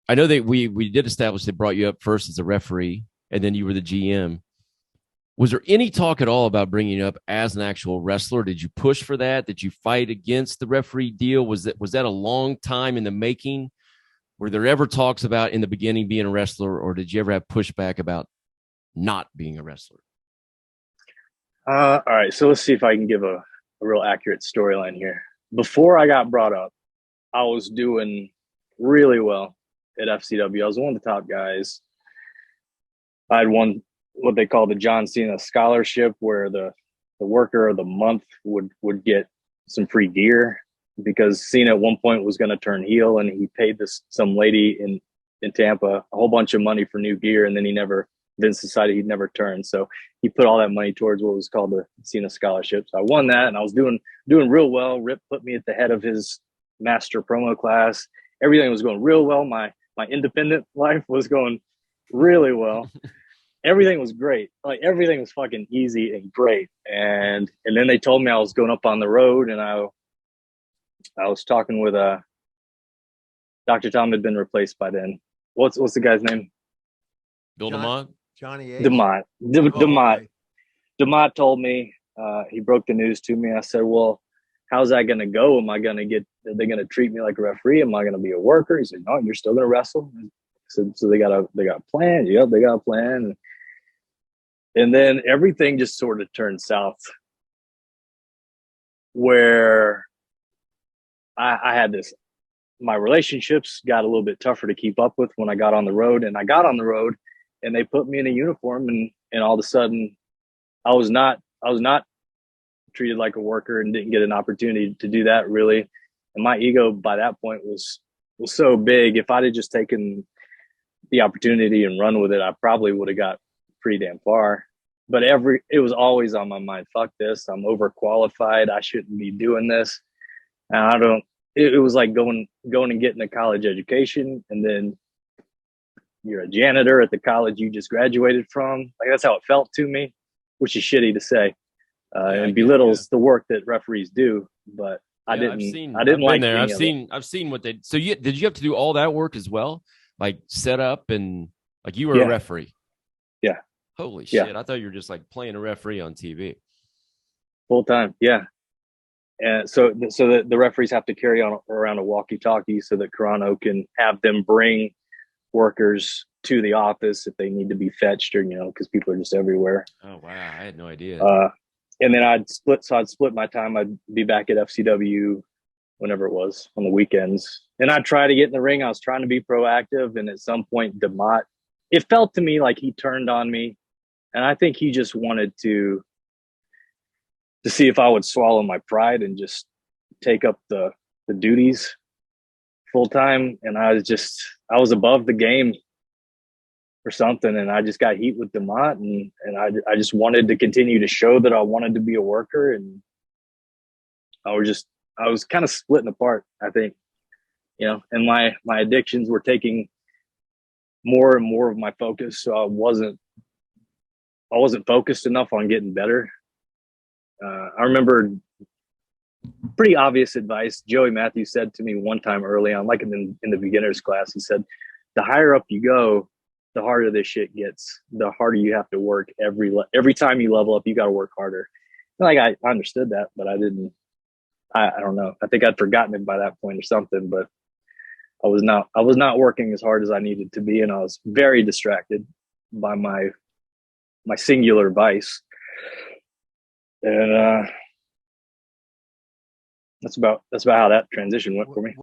I know that we did establish they brought you up first as a referee, and then you were the GM. Was there any talk at all about bringing you up as an actual wrestler? Did you push for that? Did you fight against the referee deal? Was that a long time in the making? Were there ever talks about in the beginning being a wrestler, or did you ever have pushback about not being a wrestler? All right, so let's see if I can give a real accurate storyline here. Before I got brought up, I was doing really well at FCW. I was one of the top guys. I had won what they call the John Cena scholarship, where the worker of the month would get some free gear because Cena at one point was going to turn heel, and he paid this some lady in Tampa a whole bunch of money for new gear, and then Vince decided he'd never turn. So he put all that money towards what was called the Cena scholarship. So I won that, and I was doing real well. Rip put me at the head of his master promo class. Everything was going real well. My independent life was going really well. Everything was great. Like, everything was fucking easy and great. And then they told me I was going up on the road, and I was talking with Dr. Tom had been replaced by then. What's the guy's name? Bill DeMott? Johnny H. DeMott. DeMott. DeMott told me, he broke the news to me. I said, well, how's that going to go? Are they going to treat me like a referee? Am I going to be a worker? He said, no, you're still going to wrestle. So they got a plan. Yep, they got a plan. And then everything just sort of turned south, where I had my relationships got a little bit tougher to keep up with when I got on the road. And I got on the road, and they put me in a uniform, and all of a sudden I was not treated like a worker and didn't get an opportunity to do that, really. And my ego by that point was so big. If I'd have just taken the opportunity and run with it, I probably would have got pretty damn far. But it was always on my mind. Fuck this. I'm overqualified. I shouldn't be doing this. And it was like going and getting a college education, and then you're a janitor at the college you just graduated from. Like, that's how it felt to me, which is shitty to say, and belittles the work that referees do. But I didn't like there. I've seen what they. So did you have to do all that work as well, like set up and like you were a referee? Yeah. Holy shit! I thought you were just like playing a referee on TV full time. Yeah. And so the referees have to carry on around a walkie-talkie so that Carano can have them bring workers to the office if they need to be fetched, or because people are just everywhere. Oh wow, I had no idea. And then I'd split my time. I'd be back at FCW whenever it was on the weekends, and I'd try to get in the ring. I was trying to be proactive, and at some point, DeMott, it felt to me like he turned on me, and I think he just wanted to see if I would swallow my pride and just take up the duties full time. And I was above the game or something. And I just got heat with DeMott, and I just wanted to continue to show that I wanted to be a worker. And I was kind of splitting apart, I think, and my addictions were taking more and more of my focus. So I wasn't focused enough on getting better. I remember pretty obvious advice Joey Matthews said to me one time early on, like in the beginner's class. He said, the higher up you go, the harder this shit gets. The harder you have to work. Every time you level up, you got to work harder. And like, I understood that, but I don't know. I think I'd forgotten it by that point or something, but I was not working as hard as I needed to be. And I was very distracted by my singular vice. And that's about how that transition went for me.